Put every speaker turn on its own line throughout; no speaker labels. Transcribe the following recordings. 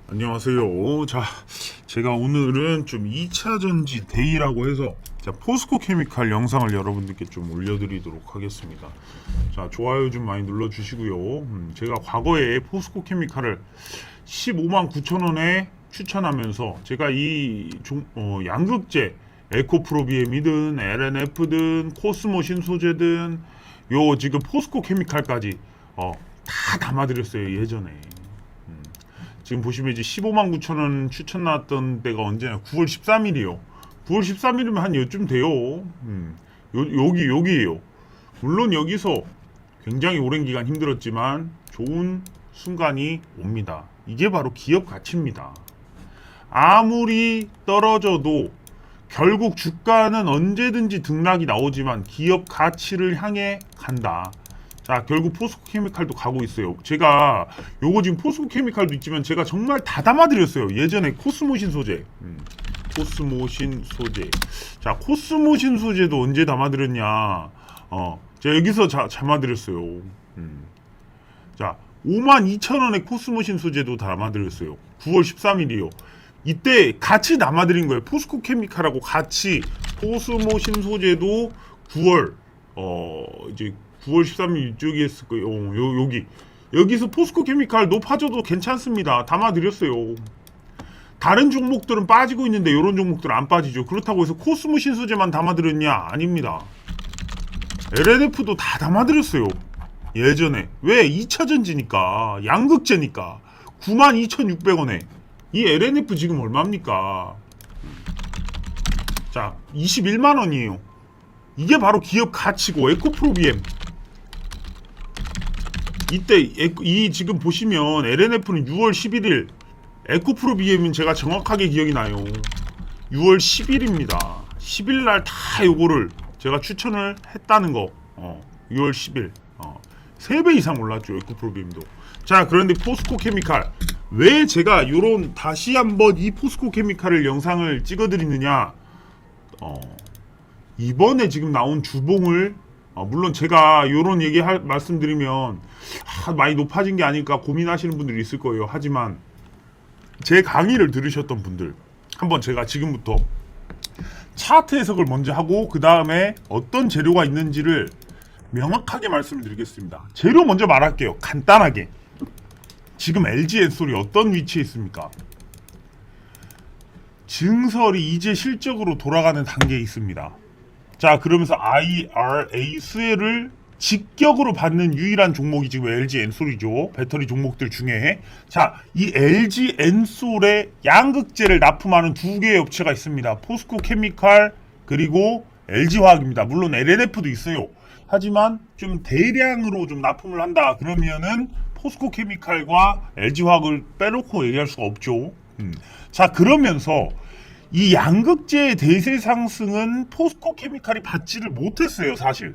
안녕하세요. 자, 제가 오늘은 좀 2차 전지 데이라고 해서 포스코 케미칼 영상을 여러분들께 좀 올려드리도록 하겠습니다. 자, 좋아요 좀 많이 눌러주시고요. 제가 과거에 포스코 케미칼을 15만 9천 원에 추천하면서 제가 이 양극재 에코프로비엠이든 LNF든 코스모 신소재든 요 지금 포스코 케미칼까지 다 담아드렸어요 예전에. 지금 보시면 이제 15만 9천 원 추천 나왔던 때가 언제냐? 9월 13일이요. 9월 13일이면 한 요쯤 돼요. 여기에요. 물론 여기서 굉장히 오랜 기간 힘들었지만 좋은 순간이 옵니다. 이게 바로 기업 가치입니다. 아무리 떨어져도 결국 주가는 언제든지 등락이 나오지만 기업 가치를 향해 간다. 자, 결국 포스코 케미칼도 가고 있어요. 제가 요거 지금 포스코 케미칼도 있지만 제가 정말 다 담아드렸어요. 예전에 코스모신 소재. 코스모신 소재. 자, 코스모신 소재도 언제 담아드렸냐. 제가 여기서 담아드렸어요. 자, 52,000원에 코스모신 소재도 담아드렸어요. 9월 13일이요. 이때 같이 담아드린 거예요. 포스코 케미칼하고 같이 코스모신 소재도 9월, 이제 9월 13일 이쪽에 했을 거예요. 여기서 포스코 케미칼 높아져도 괜찮습니다. 담아드렸어요. 다른 종목들은 빠지고 있는데 이런 종목들은 안 빠지죠. 그렇다고 해서 코스모 신소재만 담아드렸냐? 아닙니다. LNF도 다 담아드렸어요. 예전에. 왜? 2차전지니까. 양극재니까. 92,600원에. 이 LNF 지금 얼마입니까? 자, 21만원이에요. 이게 바로 기업 가치고 에코프로비엠. 이때 이 지금 보시면 LNF는 6월 11일, 에코프로비엠은 제가 정확하게 기억이 나요. 6월 10일입니다. 10일 날 다 요거를 제가 추천을 했다는 거. 6월 10일. 3배 이상 올랐죠, 에코프로비엠도. 자, 그런데 포스코 케미칼. 왜 제가 요런 다시 한번 이 포스코 케미칼을 영상을 찍어드리느냐. 이번에 지금 나온 주봉을 물론 제가 요런 얘기 말씀드리면 많이 높아진 게 아닐까 고민하시는 분들이 있을 거예요. 하지만 제 강의를 들으셨던 분들 한번 제가 지금부터 차트 해석을 먼저 하고 그 다음에 어떤 재료가 있는지를 명확하게 말씀드리겠습니다. 재료 먼저 말할게요. 간단하게. 지금 LG 엔솔이 어떤 위치에 있습니까? 증설이 이제 실적으로 돌아가는 단계에 있습니다. 자, 그러면서 IRA 수혜를 직격으로 받는 유일한 종목이 지금 LG 엔솔이죠. 배터리 종목들 중에. 자, 이 LG 엔솔에 양극재를 납품하는 두 개의 업체가 있습니다. 포스코 케미칼 그리고 LG 화학입니다. 물론 LNF도 있어요. 하지만 좀 대량으로 좀 납품을 한다. 그러면은 포스코 케미칼과 LG 화학을 빼놓고 얘기할 수가 없죠. 자, 그러면서 이 양극재의 대세 상승은 포스코 케미칼이 받지를 못했어요, 사실.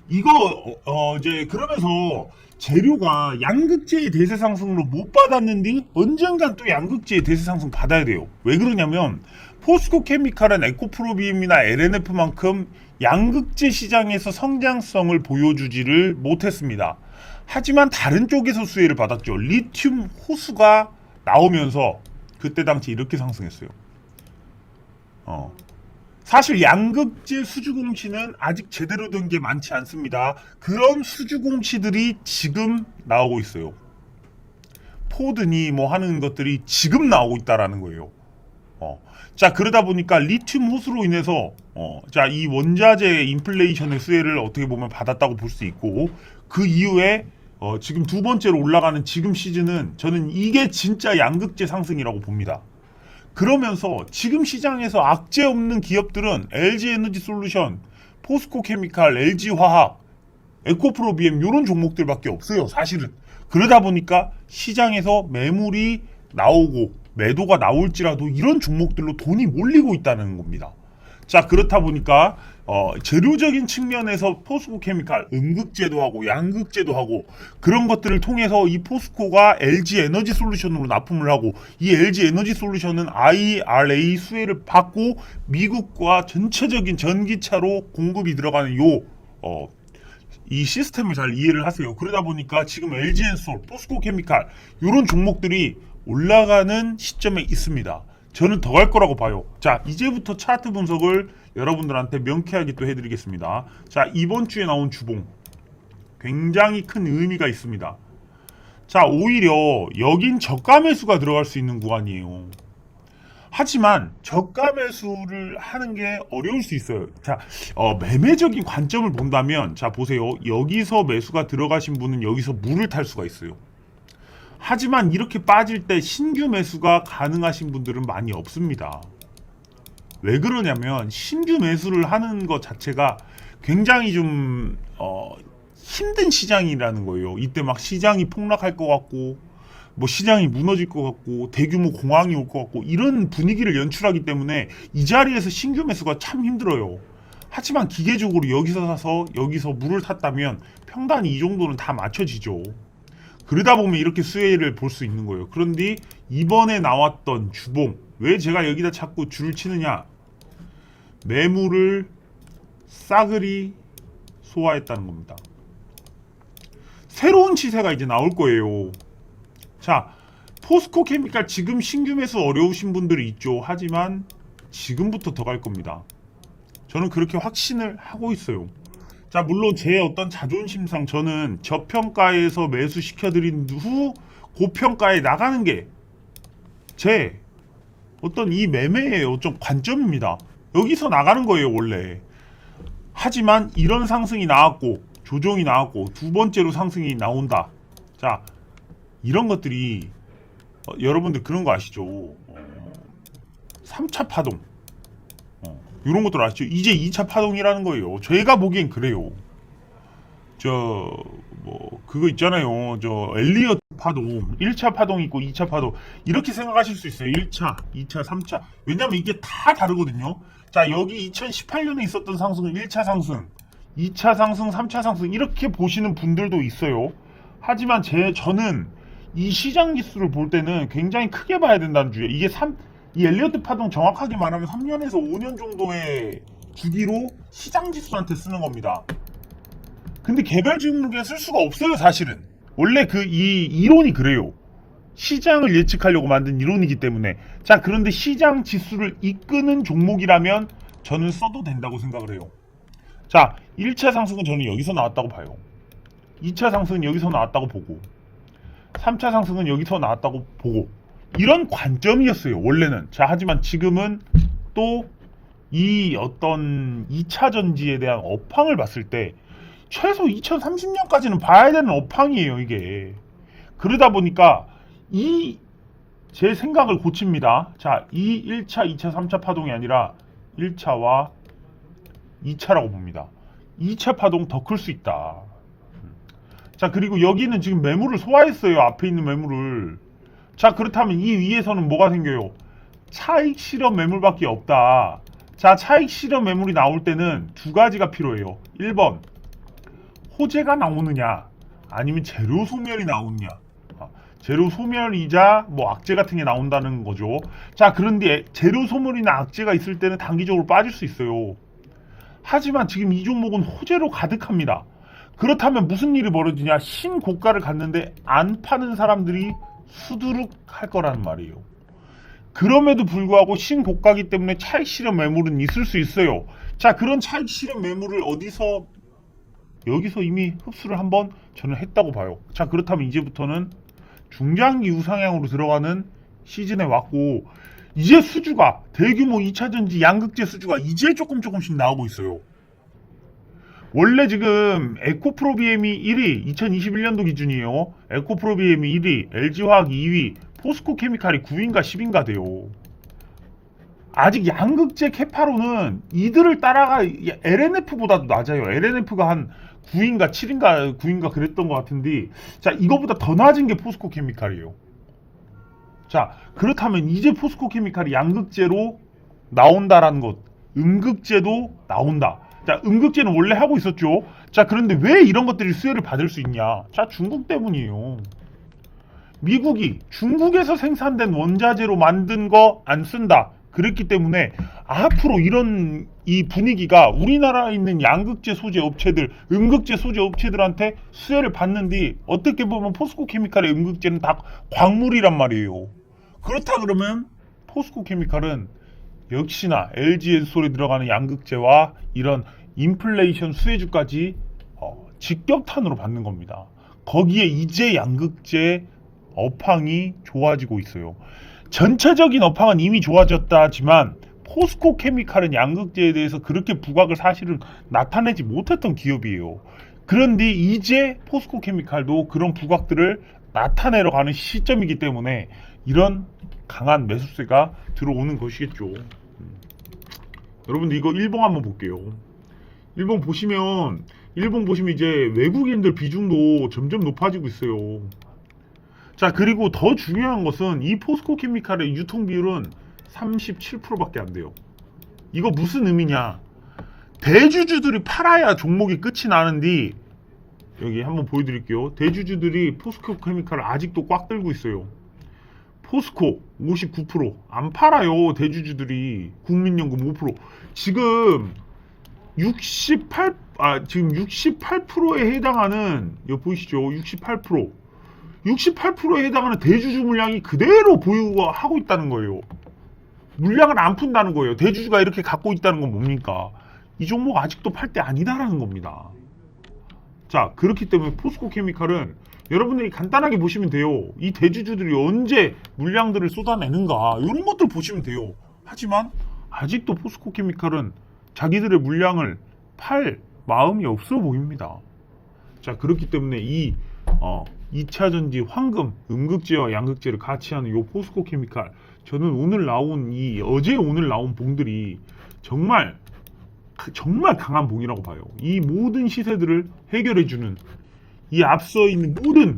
이거 이제 그러면서 재료가 양극재의 대세 상승으로 못 받았는데 언젠간 또 양극재의 대세 상승 받아야 돼요. 왜 그러냐면 포스코 케미칼은 에코프로비엠이나 LNF만큼 양극재 시장에서 성장성을 보여주지를 못했습니다. 하지만 다른 쪽에서 수혜를 받았죠. 리튬 호수가 나오면서 그때 당시 이렇게 상승했어요. 사실 양극재 수주공시는 아직 제대로 된 게 많지 않습니다. 그런 수주공시들이 지금 나오고 있어요. 포드니 뭐 하는 것들이 지금 나오고 있다라는 거예요. 자, 그러다 보니까 리튬 호수로 인해서 자, 이 원자재 인플레이션의 수혜를 어떻게 보면 받았다고 볼 수 있고, 그 이후에 지금 두 번째로 올라가는 지금 시즌은 저는 이게 진짜 양극재 상승이라고 봅니다. 그러면서 지금 시장에서 악재 없는 기업들은 LG 에너지 솔루션, 포스코 케미칼, LG 화학, 에코프로비엠 이런 종목들밖에 없어요, 사실은. 그러다 보니까 시장에서 매물이 나오고 매도가 나올지라도 이런 종목들로 돈이 몰리고 있다는 겁니다. 자, 그렇다 보니까 재료적인 측면에서 포스코 케미칼 음극재도 하고 양극재도 하고 그런 것들을 통해서 이 포스코가 LG 에너지 솔루션으로 납품을 하고, 이 LG 에너지 솔루션은 IRA 수혜를 받고 미국과 전체적인 전기차로 공급이 들어가는 이 시스템을 잘 이해를 하세요. 그러다 보니까 지금 LG 엔솔, 포스코 케미칼 이런 종목들이 올라가는 시점에 있습니다. 저는 더 갈 거라고 봐요. 자, 이제부터 차트 분석을 여러분들한테 명쾌하게 또 해드리겠습니다. 자, 이번 주에 나온 주봉 굉장히 큰 의미가 있습니다. 자, 오히려 여긴 저가 매수가 들어갈 수 있는 구간이에요. 하지만 저가 매수를 하는 게 어려울 수 있어요. 자, 매매적인 관점을 본다면, 자, 보세요. 여기서 매수가 들어가신 분은 여기서 물을 탈 수가 있어요. 하지만 이렇게 빠질 때 신규 매수가 가능하신 분들은 많이 없습니다. 왜 그러냐면 신규 매수를 하는 것 자체가 굉장히 좀 힘든 시장이라는 거예요. 이때 막 시장이 폭락할 것 같고 뭐 시장이 무너질 것 같고 대규모 공황이 올 것 같고 이런 분위기를 연출하기 때문에 이 자리에서 신규 매수가 참 힘들어요. 하지만 기계적으로 여기서 사서 여기서 물을 탔다면 평단이 이 정도는 다 맞춰지죠. 그러다 보면 이렇게 수혜를 볼 수 있는 거예요. 그런데 이번에 나왔던 주봉, 왜 제가 여기다 자꾸 줄을 치느냐? 매물을 싸그리 소화했다는 겁니다. 새로운 시세가 이제 나올 거예요. 자, 포스코 케미칼 지금 신규 매수 어려우신 분들이 있죠. 하지만 지금부터 더 갈 겁니다. 저는 그렇게 확신을 하고 있어요. 자, 물론 제 어떤 자존심상 저는 저평가에서 매수 시켜드린 후 고평가에 나가는 게 제 어떤 이 매매의 어떤 관점입니다. 여기서 나가는 거예요, 원래. 하지만 이런 상승이 나왔고 조정이 나왔고 두 번째로 상승이 나온다. 자, 이런 것들이 여러분들 그런 거 아시죠? 3차 파동 이런 것들 아시죠? 이제 2차 파동이라는 거예요. 제가 보기엔 그래요. 뭐 그거 있잖아요. 엘리어트 파동 1차 파동 있고 2차 파동 이렇게 생각하실 수 있어요. 1차, 2차, 3차. 왜냐면 이게 다 다르거든요. 자, 여기 2018년에 있었던 상승은 1차 상승, 2차 상승, 3차 상승 이렇게 보시는 분들도 있어요. 하지만 저는 이 시장 지수를 볼 때는 굉장히 크게 봐야 된다는 주의예요. 이 엘리어트 파동 정확하게 말하면 3년에서 5년 정도의 주기로 시장 지수한테 쓰는 겁니다. 근데 개별 종목에 쓸 수가 없어요, 사실은. 원래 이 이론이 그래요. 시장을 예측하려고 만든 이론이기 때문에. 자, 그런데 시장 지수를 이끄는 종목이라면 저는 써도 된다고 생각을 해요. 자, 1차 상승은 저는 여기서 나왔다고 봐요. 2차 상승은 여기서 나왔다고 보고 3차 상승은 여기서 나왔다고 보고 이런 관점이었어요, 원래는. 자, 하지만 지금은 또 이 어떤 2차 전지에 대한 업황을 봤을 때 최소 2030년까지는 봐야 되는 업황이에요, 이게. 그러다 보니까 제 생각을 고칩니다. 자, 이 1차, 2차, 3차 파동이 아니라 1차와 2차라고 봅니다. 2차 파동 더 클 수 있다. 자, 그리고 여기는 지금 매물을 소화했어요, 앞에 있는 매물을. 자, 그렇다면 이 위에서는 뭐가 생겨요? 차익 실현 매물밖에 없다. 자, 차익 실현 매물이 나올 때는 두 가지가 필요해요. 1번, 호재가 나오느냐, 아니면 재료 소멸이 나오느냐. 재료 소멸이자 뭐 악재 같은 게 나온다는 거죠. 자, 그런데 재료 소멸이나 악재가 있을 때는 단기적으로 빠질 수 있어요. 하지만 지금 이 종목은 호재로 가득합니다. 그렇다면 무슨 일이 벌어지냐? 신고가를 갔는데 안 파는 사람들이 수두룩 할 거라는 말이에요. 그럼에도 불구하고 신고가기 때문에 차익 실현 매물은 있을 수 있어요. 자, 그런 차익 실현 매물을 여기서 이미 흡수를 한번 저는 했다고 봐요. 자, 그렇다면 이제부터는 중장기 우상향으로 들어가는 시즌에 왔고, 이제 수주가 대규모 2차전지 양극재 수주가 이제 조금씩 나오고 있어요. 원래 지금 에코프로비엠이 1위, 2021년도 기준이에요. 에코프로비엠이 1위, LG화학 2위, 포스코케미칼이 9위인가 10위인가 돼요. 아직 양극재 캐파로는 이들을 따라가 LNF보다도 낮아요. LNF가 한 9인가 7인가 9인가 그랬던 것 같은데, 자, 이거보다 더 낮은 게 포스코케미칼이에요. 자, 그렇다면 이제 포스코케미칼이 양극재로 나온다라는 것, 음극재도 나온다. 자, 음극재는 원래 하고 있었죠. 자, 그런데 왜 이런 것들이 수혜를 받을 수 있냐? 자, 중국 때문이에요. 미국이 중국에서 생산된 원자재로 만든 거 안 쓴다. 그랬기 때문에 앞으로 이 분위기가 우리나라에 있는 양극재 소재 업체들, 음극재 소재 업체들한테 수혜를 받는데, 어떻게 보면 포스코케미칼의 음극재는 다 광물이란 말이에요. 그렇다 그러면 포스코 케미칼은 역시나 LG엔솔에 들어가는 양극재와 이런 인플레이션 수혜주까지 직격탄으로 받는 겁니다. 거기에 이제 양극재 업황이 좋아지고 있어요. 전체적인 업황은 이미 좋아졌다지만 포스코 케미칼은 양극재에 대해서 그렇게 부각을 사실은 나타내지 못했던 기업이에요. 그런데 이제 포스코 케미칼도 그런 부각들을 나타내러 가는 시점이기 때문에 이런 강한 매수세가 들어오는 것이겠죠. 여러분들 이거 일봉 한번 볼게요. 일본 보시면 이제 외국인들 비중도 점점 높아지고 있어요. 자, 그리고 더 중요한 것은 이 포스코 케미칼의 유통 비율은 37%밖에 안 돼요. 이거 무슨 의미냐? 대주주들이 팔아야 종목이 끝이 나는데 여기 한번 보여드릴게요. 대주주들이 포스코 케미칼을 아직도 꽉 들고 있어요. 포스코 59%, 안 팔아요. 대주주들이. 국민연금 5%. 지금 68%에 해당하는, 여기 보이시죠? 68%에 해당하는 대주주 물량이 그대로 보유하고 있다는 거예요. 물량을 안 푼다는 거예요. 대주주가 이렇게 갖고 있다는 건 뭡니까? 이 종목 아직도 팔 때 아니다라는 겁니다. 자, 그렇기 때문에 포스코 케미칼은 여러분들이 간단하게 보시면 돼요. 이 대주주들이 언제 물량들을 쏟아내는가 이런 것들 보시면 돼요. 하지만 아직도 포스코 케미칼은 자기들의 물량을 팔 마음이 없어 보입니다. 자, 그렇기 때문에 이 2차전지 황금, 음극재와 양극재를 같이 하는 이 포스코 케미칼, 저는 어제 오늘 나온 봉들이 정말 강한 봉이라고 봐요. 이 모든 시세들을 해결해주는, 이 앞서 있는 모든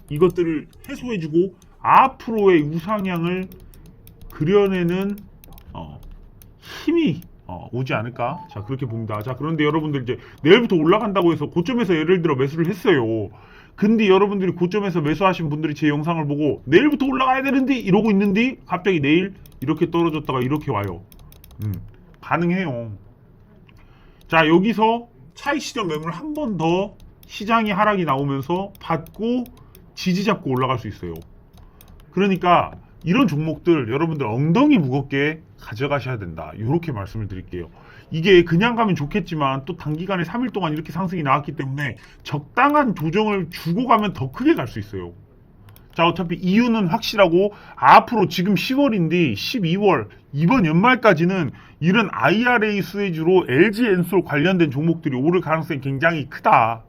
이것들을 해소해주고 앞으로의 우상향을 그려내는 힘이 오지 않을까? 자, 그렇게 봅니다. 자, 그런데 여러분들 이제 내일부터 올라간다고 해서 고점에서 예를 들어 매수를 했어요. 근데 여러분들이 고점에서 매수하신 분들이 제 영상을 보고 내일부터 올라가야 되는데 이러고 있는데 갑자기 내일 이렇게 떨어졌다가 이렇게 와요. 가능해요. 자, 여기서 차익 실현 매물 한 번 더 시장이 하락이 나오면서 받고 지지 잡고 올라갈 수 있어요. 그러니까 이런 종목들 여러분들 엉덩이 무겁게 가져가셔야 된다. 이렇게 말씀을 드릴게요. 이게 그냥 가면 좋겠지만 또 단기간에 3일 동안 이렇게 상승이 나왔기 때문에 적당한 조정을 주고 가면 더 크게 갈 수 있어요. 자, 어차피 이유는 확실하고 앞으로 지금 10월인데 12월 이번 연말까지는 이런 IRA 수혜주로 LG엔솔 관련된 종목들이 오를 가능성이 굉장히 크다.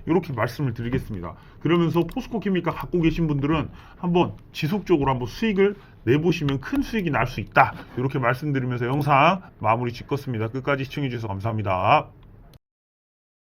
이렇게 말씀을 드리겠습니다. 그러면서 포스코 케미칼 갖고 계신 분들은 한번 지속적으로 한번 수익을 내보시면 큰 수익이 날 수 있다. 이렇게 말씀드리면서 영상 마무리 짓겠습니다. 끝까지 시청해 주셔서 감사합니다.